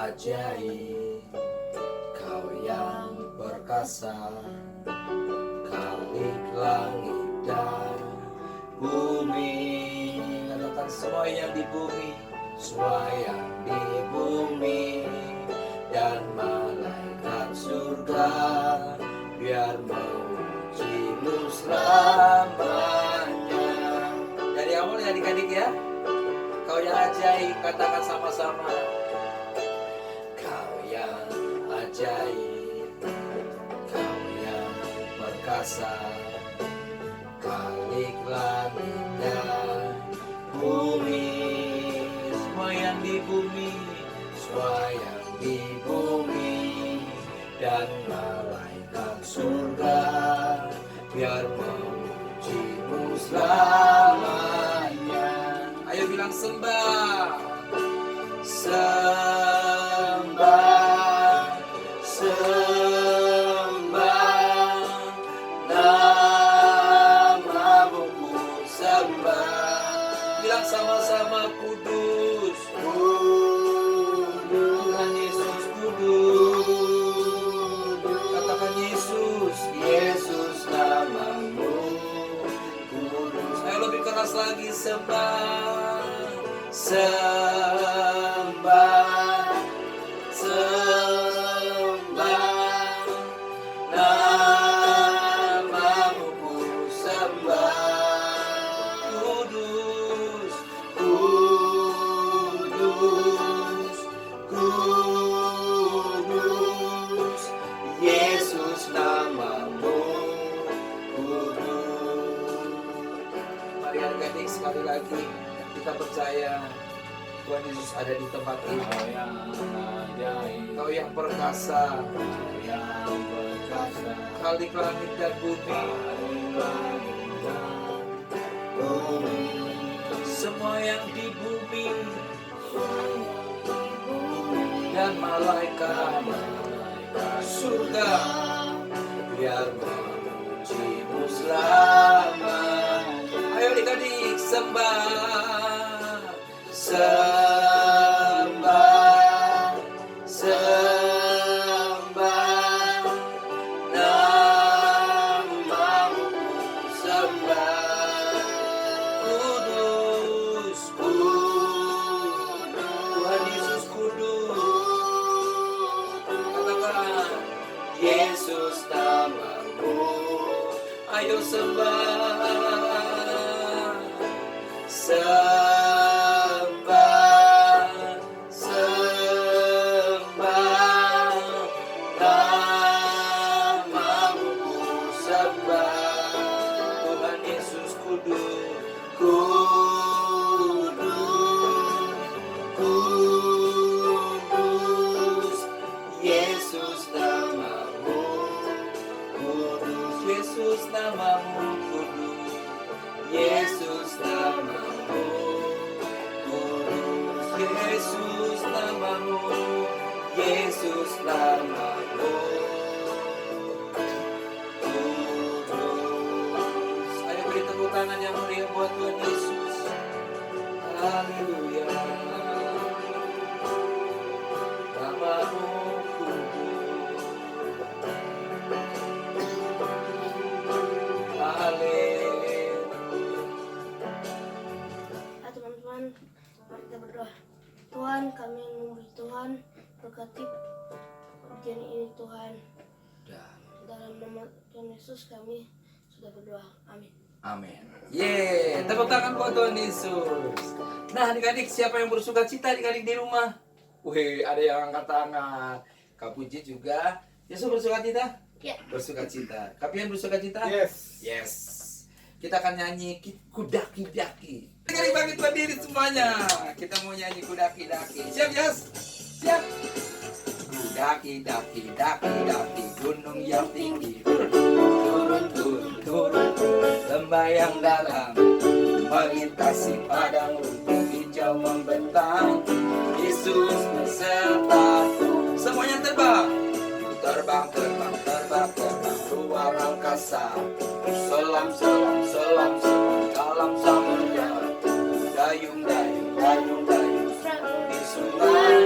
ajaib, Kau yang perkasa, Khalik langit dan bumi. Katakan semua yang di bumi, semua yang di bumi, dan malaikat surga, biar memuji-Mu selamanya. Dari awal ya adik-adik ya. Kau yang ajaib, katakan sama-sama. Kau yang ajaib, Kau yang perkasa, Khalik langit dan bumi. Semua yang di bumi, semua yang di bumi, dan malaikat surga, biar memuji-Mu selamanya. Ayo bilang sembah, sembah, sembah nama-Mu, sembah. Bilang sama-sama, kudus, Tuhan Yesus kudus. Katakan Yesus, Yesus nama-Mu kudus. Ayo lebih keras lagi, sembah, sembah, sembah nama-Mu, sembah. Kudus, kudus, kudus, Yesus nama-Mu kudus. Mari adik-adik sekali lagi kita percaya Tuhan Yesus ada di tempat ini. Kau yang perkasa, Khalik langit dan bumi, semua yang di bumi, dan malaikat surga, biar memuji-Mu selamanya. Ayo adik-adik sembah, sembah, sembah nama-Mu, sembah. Kudus, kudus, Tuhan Yesus kudus. Katakan Yesus nama-Mu. Ayo sembah, sembah, sembah nama-Mu, sembah. Tuhan Yesus kudus, kudus, kudus, Yesus nama-Mu kudus, Yesus nama-Mu kudus, Yesus nama-Mu kudus, Yesus nama-Mu, Yesus nama-Mu kudus. Ayo beri tepuk tangan yang meriah buat Tuhan Yesus. Haleluya. Nama-Mu kudus. Haleluya. Teman-teman, mari kita berdoa. Tuhan, kami memuji Tuhan, berkati ujian ini Tuhan. Dalam nama Tuhan Yesus kami sudah berdoa. Amin. Amin. Yeay, tepuk tangan buat Tuhan Yesus. Nah adik-adik, siapa yang bersuka cita adik-adik di rumah? Wih, ada yang angkat tangan. Kak Puji juga. Yesus bersuka cita? Ya. Bersuka cita. Kapian bersuka cita? Yes. Yes. Kita akan nyanyi kudaki-daki. Adik-adik bagi Tuhan diri semuanya. Kita mau nyanyi kudaki-daki. Siap, Yes? Siap? Kudaki-daki, daki-daki, gunung yang tinggi. Turun, turun, turun, lembah yang dalam, melintasi padang rumput hijau membentang. Yesus besertaku. Semuanya terbang. Terbang, terbang, terbang, terbang, luar angkasa. Selam, selam, selam, selam, dalam samudra. Dayung, dayung, dayung, dayung, di sungai.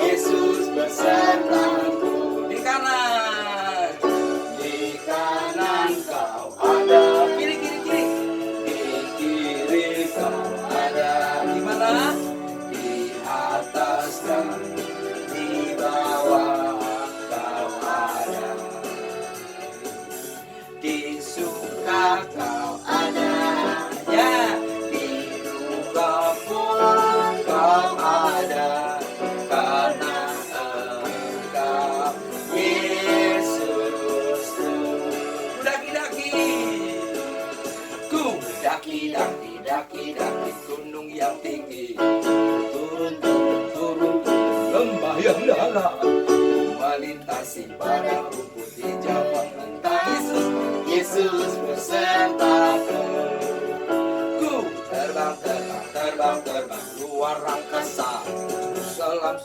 Yesus bukit, turun lembah yang dalam, melintasi padang rumput hijau membentang. Yesus besertaku. Ku terbang luar angkasa, selam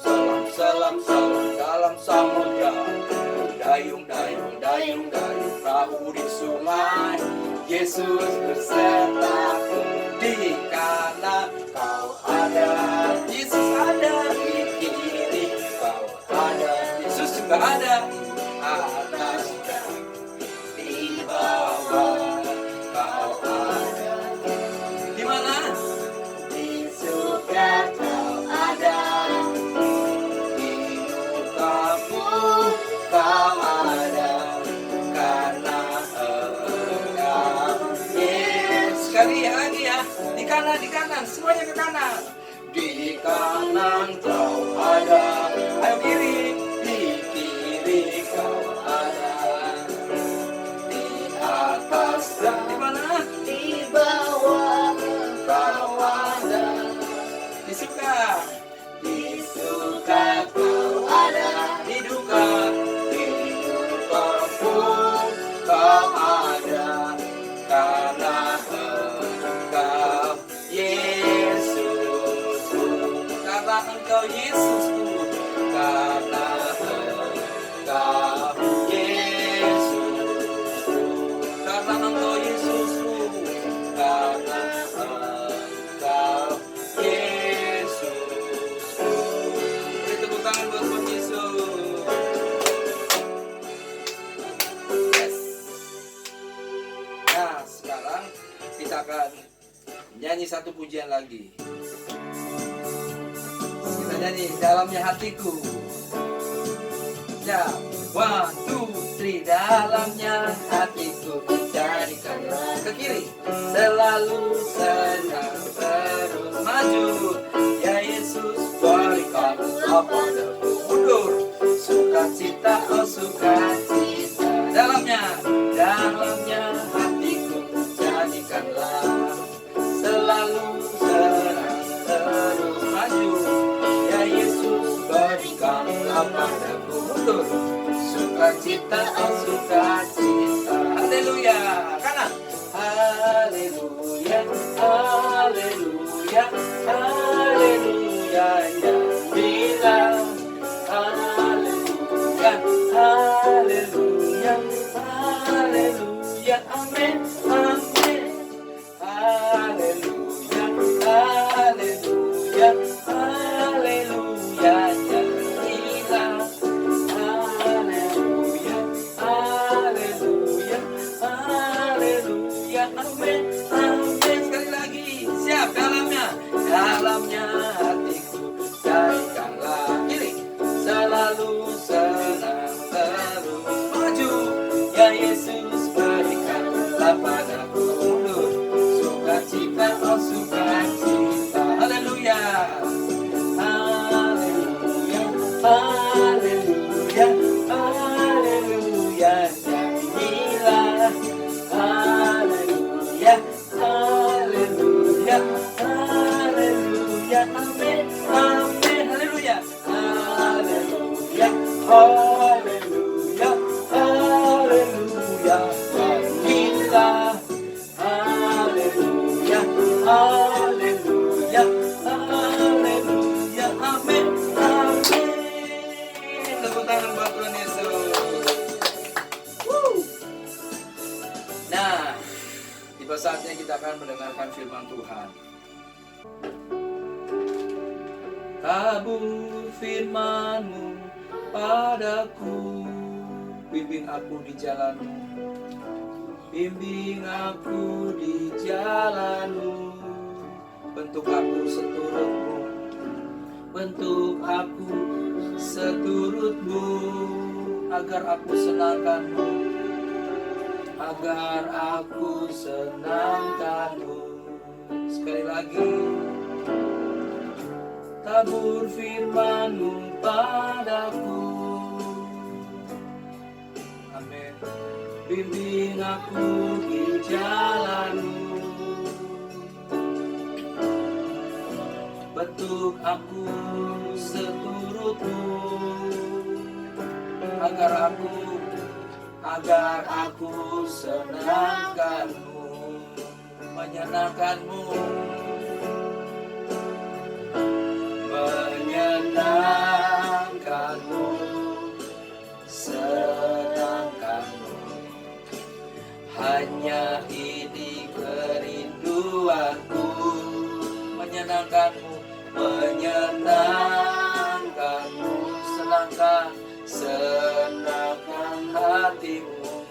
dalam samudra, dayung perahu di sungai. Yesus besertaku, di kanan kau ada, Yesus ada di kiri kau ada, Yesus juga ada di atas dan di bawah kau ada. Di mana? Di surga kau ada, di duka pun kau ada, karena Engkau Yesus. Sekali lagi ya, di kanan, semuanya ke kanan. Di kanan kau ada, ayo kiri, di kiri kau ada, di atas dan di mana? Di bawah kau ada. Di suka kau ada, di duka pun kau ada, karena Engkau Yesusku, karena Engkau Yesusku, karena Engkau Yesusku, karena Engkau Yesusku, karena Engkau Yesusku. Beri tepuk tangan buat Tuhan Yesus. Yes. Nah, sekarang kita akan nyanyi satu pujian lagi. Kita nyanyi dalamnya hatiku. Ya, 1, 2, 3. Dalamnya hatiku jadikanlah ke kiri, selalu senang terus maju. Ya Yesus, berikan padaku mundur, sukacita, oh sukacita. Dalamnya hatiku jadikanlah selalu senang terus maju. Ya Yesus, berikanlah padaku mundur, sukacita, oh sukacita. Haleluya. Kanan. Haleluya, haleluya, haleluya. Ya bilang haleluya, haleluya, haleluya. Amin, amin. Haleluya, haleluya, haleluya. Ya bilang haleluya, haleluya, haleluya. Amin, amin. Sekali lagi. Siap. Dalamnya hatiku jadikanlah kiri, selalu senang terus maju. Ya Yesus, berikanlah padaku mundur, sukacita, oh sukacita. Haleluya, haleluya, haleluya, haleluya. Nyanyilah haleluya, haleluya, haleluya. Amin, amin. Haleluya, haleluya, haleluya, haleluya. Nyanyilah haleluya, haleluya, haleluya. Amin, amin. Tepuk tangan buat Tuhan Yesus. Nah, tiba saatnya kita akan mendengarkan firman Tuhan. Tabur firman-Mu padaku, bimbing aku di jalan-Mu, bimbing aku di jalan-Mu, bentuk aku seturut-Mu, bentuk aku seturut-Mu, agar aku senangkan-Mu, agar aku senangkan-Mu. Sekali lagi. Tabur firman-Mu padaku, amin. Bimbing aku di jalan-Mu, bentuk aku seturutmu, agar aku senangkanmu, menyenangkanmu, menyenangkanmu, senangkanmu. Hanya ini kerinduanku, menyenangkanmu, menyenangkanmu, senangkan hatimu.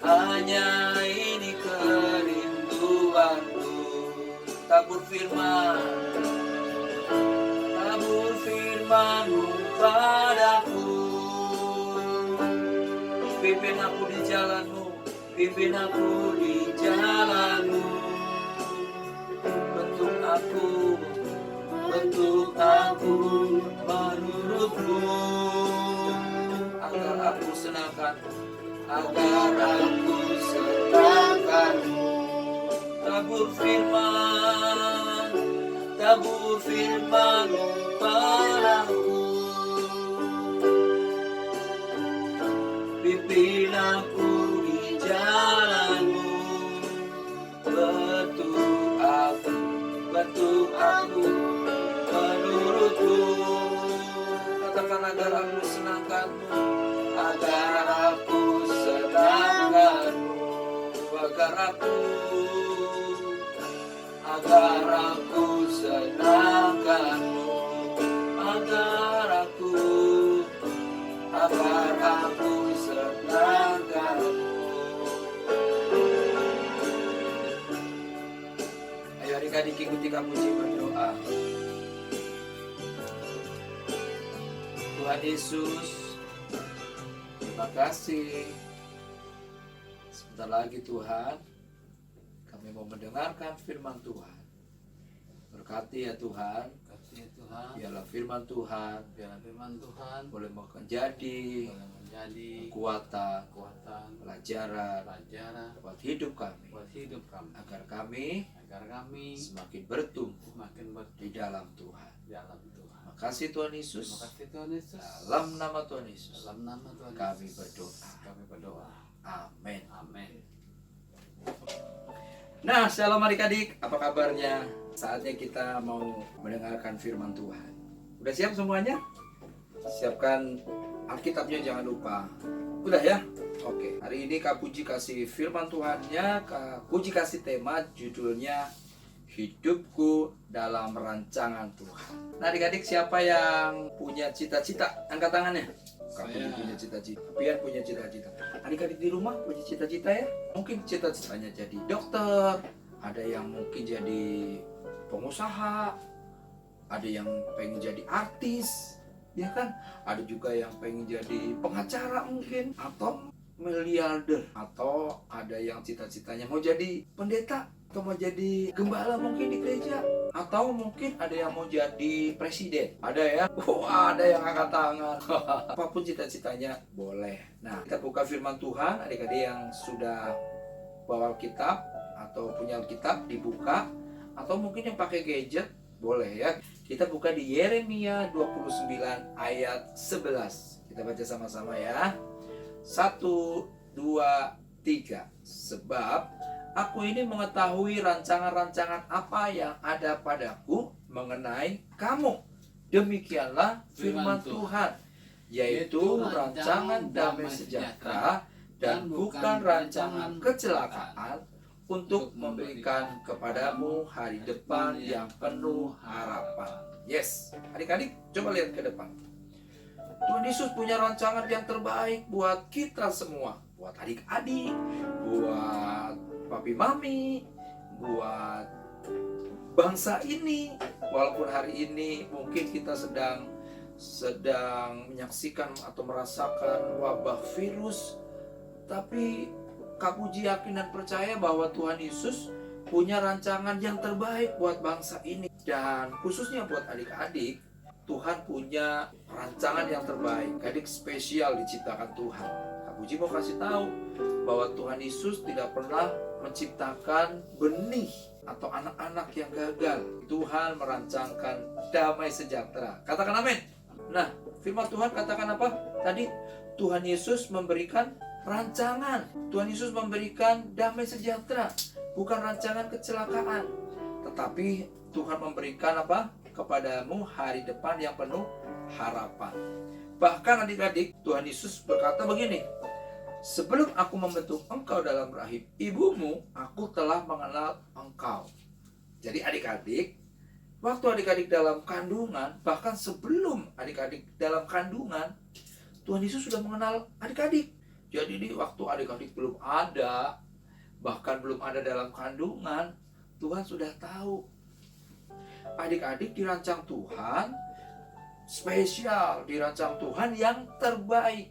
Hanya ini kerinduanku. Tabur firman-Mu padaku. Pimpin aku di jalan-Mu, pimpin aku di jalan-Mu. Bentuk aku menurut-Mu, agar aku senangkan-Mu, agar aku senangkan-Mu. Tabur firman-Mu padaku. Pimpin aku di jalan-Mu, bentuk aku menurut-Mu. Katakan agar aku senangkan-Mu, agar aku senangkan-Mu, agar aku senangkan-Mu, agar aku senangkan-Mu. Ayo adik-adik ikuti Kak Puji berdoa. Tuhan Yesus, terima kasih. Sebentar lagi Tuhan, kami mau mendengarkan firman Tuhan. Berkati ya Tuhan, biarlah firman Tuhan boleh menjadi kekuatan, pelajaran buat hidup kami, agar kami semakin bertumbuh di dalam Tuhan. Terima kasih Tuhan Yesus. Dalam nama Tuhan Yesus kami berdoa. Amin. Nah, shalom adik-adik, apa kabarnya? Saatnya kita mau mendengarkan firman Tuhan. Udah siap semuanya? Siapkan Alkitabnya, jangan lupa. Udah ya? Oke, hari ini Kak Puji kasih firman Tuhannya. Kak Puji kasih tema, judulnya Hidupku dalam Rancangan Tuhan. Nah adik-adik, siapa yang punya cita-cita? Angkat tangannya. Kak Puji punya cita-cita, Pian punya cita-cita. Adik-adik di rumah punya cita-cita ya? Mungkin cita-citanya jadi dokter, ada yang mungkin jadi pengusaha, ada yang pengen jadi artis, ya kan? Ada juga yang pengen jadi pengacara mungkin, atau miliarder, atau ada yang cita-citanya mau jadi pendeta, atau mau jadi gembala mungkin di gereja, atau mungkin ada yang mau jadi presiden. Ada ya? Wah, ada yang angkat tangan. Apapun cita-citanya boleh. Nah, kita buka firman Tuhan. Adik-adik yang sudah bawa Alkitab atau punya Alkitab dibuka, atau mungkin yang pakai gadget boleh ya. Kita buka di Yeremia 29 ayat 11. Kita baca sama-sama ya. 1, 2, 3. Sebab aku ini mengetahui rancangan-rancangan apa yang ada padaku mengenai kamu. Demikianlah firman Tuhan, yaitu rancangan damai sejahtera dan bukan rancangan kecelakaan, untuk memberikan kepadamu hari depan yang penuh harapan. Yes, adik-adik coba lihat ke depan. Tuhan Yesus punya rancangan yang terbaik buat kita semua. Buat adik-adik, buat papi mami, buat bangsa ini. Walaupun hari ini mungkin kita sedang menyaksikan atau merasakan wabah virus, tapi Kak Puji yakin dan percaya bahwa Tuhan Yesus punya rancangan yang terbaik buat bangsa ini. Dan khususnya buat adik-adik, Tuhan punya rancangan yang terbaik. Adik spesial diciptakan Tuhan. Kak Puji mau kasih tahu bahwa Tuhan Yesus tidak pernah menciptakan benih atau anak-anak yang gagal, Tuhan merancangkan damai sejahtera. Katakan amin. Nah, firman Tuhan katakan apa? Tadi Tuhan Yesus memberikan rancangan. Tuhan Yesus memberikan damai sejahtera, bukan rancangan kecelakaan. Tetapi Tuhan memberikan apa? Kepadamu hari depan yang penuh harapan. Bahkan adik-adik, Tuhan Yesus berkata begini, sebelum aku membentuk engkau dalam rahim ibumu, aku telah mengenal engkau. Jadi adik-adik, waktu adik-adik dalam kandungan, bahkan sebelum adik-adik dalam kandungan, Tuhan Yesus sudah mengenal adik-adik. Jadi di waktu adik-adik belum ada, bahkan belum ada dalam kandungan, Tuhan sudah tahu. Adik-adik dirancang Tuhan spesial, dirancang Tuhan yang terbaik.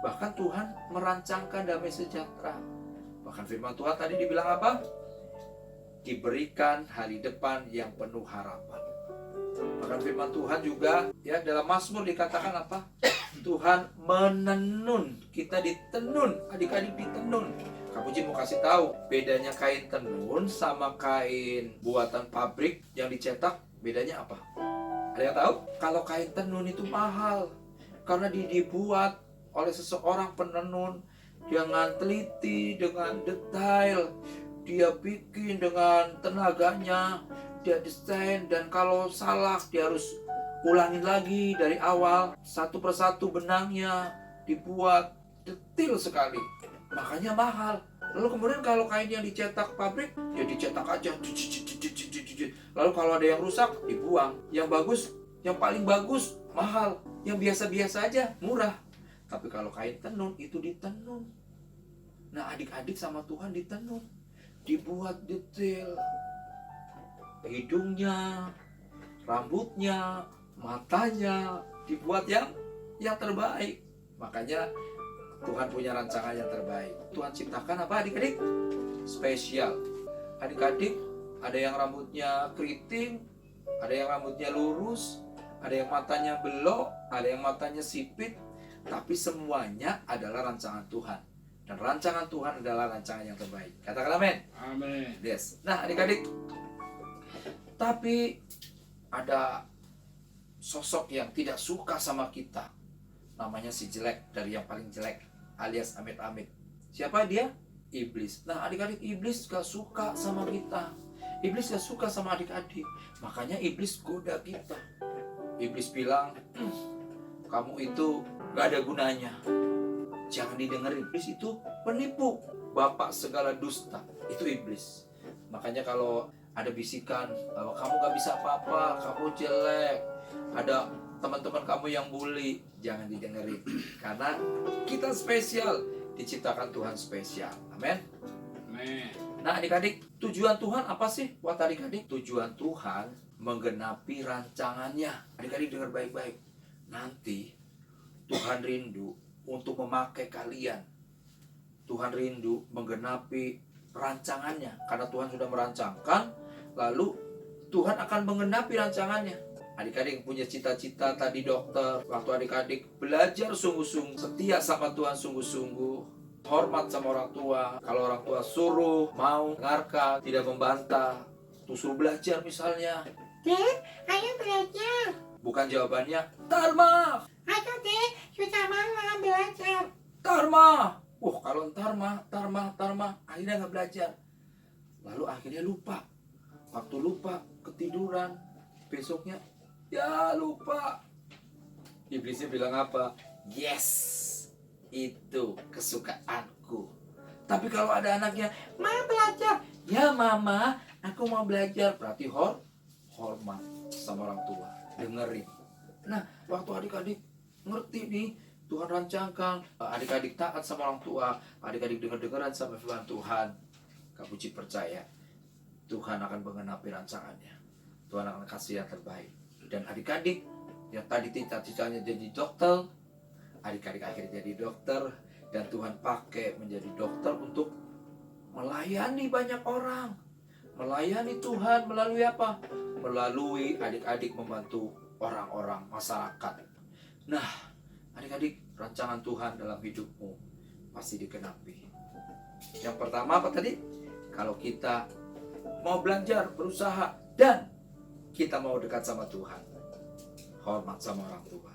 Bahkan Tuhan merancangkan damai sejahtera. Bahkan firman Tuhan tadi dibilang apa? Diberikan hari depan yang penuh harapan. Bahkan firman Tuhan juga ya dalam Mazmur dikatakan apa? Tuhan menenun, kita ditenun, adik-adik ditenun. Kak Puji mau kasih tahu bedanya kain tenun sama kain buatan pabrik yang dicetak, bedanya apa? Ada yang tahu? Kalau kain tenun itu mahal karena dibuat oleh seseorang penenun dengan teliti, dengan detail. Dia bikin dengan tenaganya, dia desain, dan kalau salah dia harus ulangin lagi dari awal. Satu persatu benangnya dibuat detail sekali, makanya mahal. Lalu kemudian kalau kain yang dicetak pabrik, ya dicetak aja. Lalu kalau ada yang rusak, dibuang. Yang bagus, yang paling bagus, mahal. Yang biasa-biasa aja, murah. Tapi kalau kain tenun, itu ditenun. Nah, adik-adik sama Tuhan ditenun. Dibuat detail. Hidungnya, rambutnya, matanya, dibuat yang terbaik. Makanya Tuhan punya rancangan yang terbaik. Tuhan ciptakan apa adik-adik? Spesial. Adik-adik, ada yang rambutnya keriting, ada yang rambutnya lurus, ada yang matanya belok, ada yang matanya sipit. Tapi semuanya adalah rancangan Tuhan. Dan rancangan Tuhan adalah rancangan yang terbaik. Katakan amin. Amin. Yes. Nah adik-adik, tapi ada sosok yang tidak suka sama kita. Namanya si jelek, dari yang paling jelek, alias amit-amit. Siapa dia? Iblis. Nah adik-adik, iblis gak suka sama kita. Iblis gak suka sama adik-adik. Makanya iblis goda kita. Iblis bilang, kamu itu gak ada gunanya, jangan didengerin. Iblis itu penipu, bapak segala dusta. Itu iblis. Makanya kalau ada bisikan bahwa kamu gak bisa apa-apa, kamu jelek, ada teman-teman kamu yang bully, jangan didengerin. Karena kita spesial, diciptakan Tuhan spesial. Amin. Amin. Nah adik-adik, tujuan Tuhan apa sih buat adik-adik? Tujuan Tuhan menggenapi rancangannya. Adik-adik dengar baik-baik. Nanti Tuhan rindu untuk memakai kalian. Tuhan rindu menggenapi rancangannya. Karena Tuhan sudah merancangkan, lalu Tuhan akan menggenapi rancangannya. Adik-adik punya cita-cita tadi dokter. Waktu adik-adik belajar sungguh-sungguh, setia sama Tuhan sungguh-sungguh, hormat sama orang tua. Kalau orang tua suruh, mau, dengarkan, tidak membantah. Tuh suruh belajar misalnya. Dek, ayo belajar. Bukan jawabannya, Tarma, Ayo dek, sudah malam belajar. Tarma. Kalau Tarma, akhirnya nggak belajar. Lalu akhirnya lupa. Waktu lupa, ketiduran. Besoknya, ya lupa. Iblisnya bilang apa? Yes, itu kesukaanku. Tapi kalau ada anaknya, Mau belajar. ya mama, aku mau belajar. Berarti hormat sama orang tua, dengerin. Nah, waktu adik-adik ngerti nih, Tuhan rancangkan, adik-adik taat sama orang tua, adik-adik denger-dengeran sama firman Tuhan. Kak Puji percaya, Tuhan akan menggenapi rancangannya. Tuhan akan kasih yang terbaik. Dan adik-adik yang tadi cita-citanya jadi dokter, adik-adik akhirnya jadi dokter. Dan Tuhan pakai menjadi dokter untuk melayani banyak orang. Melayani Tuhan melalui apa? Melalui adik-adik membantu orang-orang masyarakat. Nah, adik-adik, rancangan Tuhan dalam hidupmu pasti digenapi. Yang pertama apa tadi? Kalau kita mau belajar, berusaha, dan kita mau dekat sama Tuhan. Hormat sama orang tua.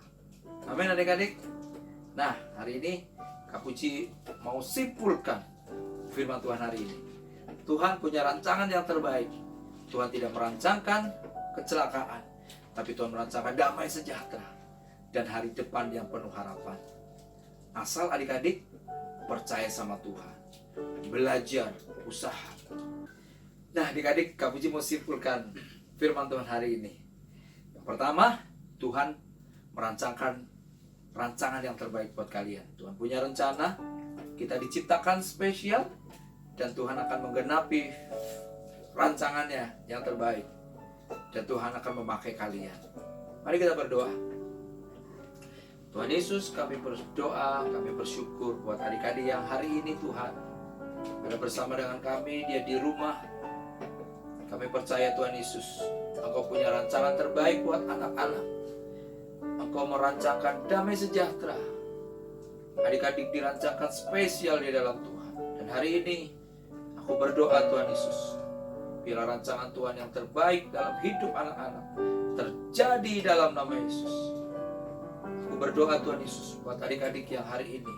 Amin adik-adik. Nah, hari ini Kak Puji mau simpulkan firman Tuhan hari ini. Tuhan punya rancangan yang terbaik. Tuhan tidak merancangkan kecelakaan, tapi Tuhan merancangkan damai sejahtera dan hari depan yang penuh harapan. Asal adik-adik percaya sama Tuhan, belajar, usaha. Nah, adik-adik, Kak Puji mau simpulkan firman Tuhan hari ini. Yang pertama, Tuhan merancangkan rancangan yang terbaik buat kalian. Tuhan punya rencana, kita diciptakan spesial, dan Tuhan akan menggenapi rancangannya yang terbaik. Dan Tuhan akan memakai kalian. Mari kita berdoa. Tuhan Yesus, kami berdoa, kami bersyukur buat adik-adik yang hari ini Tuhan ada bersama dengan kami, dia di rumah. Kami percaya Tuhan Yesus, Engkau punya rancangan terbaik buat anak-anak. Engkau merancangkan damai sejahtera. Adik-adik dirancangkan spesial di dalam Tuhan. Dan hari ini aku berdoa Tuhan Yesus, biarlah rancangan Tuhan yang terbaik dalam hidup anak-anak terjadi dalam nama Yesus. Aku berdoa Tuhan Yesus buat adik-adik yang hari ini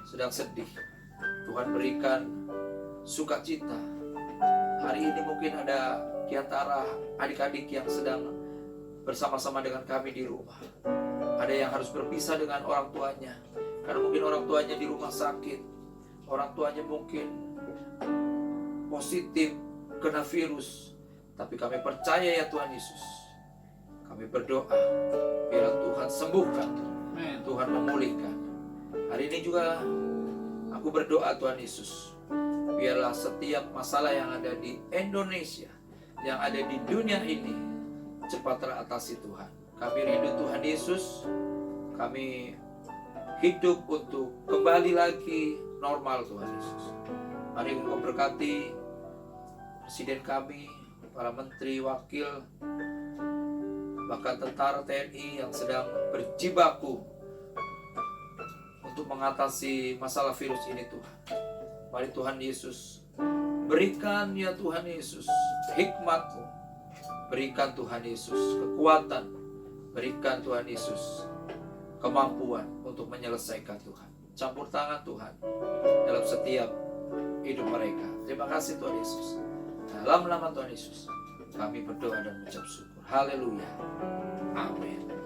sedang sedih. Tuhan berikan sukacita. Hari ini mungkin ada di antara adik-adik yang sedang bersama-sama dengan kami di rumah. Ada yang harus berpisah dengan orang tuanya, karena mungkin orang tuanya di rumah sakit. Orang tuanya mungkin positif kena virus. Tapi kami percaya ya Tuhan Yesus. Kami berdoa biar Tuhan sembuhkan, Tuhan memulihkan. Hari ini juga aku berdoa Tuhan Yesus, biarlah setiap masalah yang ada di Indonesia, yang ada di dunia ini, cepat teratasi Tuhan. Kami rindu Tuhan Yesus. Kami hidup untuk kembali lagi normal Tuhan Yesus. Mari Engkau berkati Presiden kami, para menteri, wakil, bahkan tentara TNI yang sedang berjibaku untuk mengatasi masalah virus ini Tuhan. Mari Tuhan Yesus, berikan ya Tuhan Yesus hikmat-Mu. Berikan Tuhan Yesus kekuatan. Berikan Tuhan Yesus kemampuan untuk menyelesaikan Tuhan. Campur tangan Tuhan dalam setiap hidup mereka. Terima kasih Tuhan Yesus. Dalam nama Tuhan Yesus kami berdoa dan mengucap syukur. Haleluya. Amin.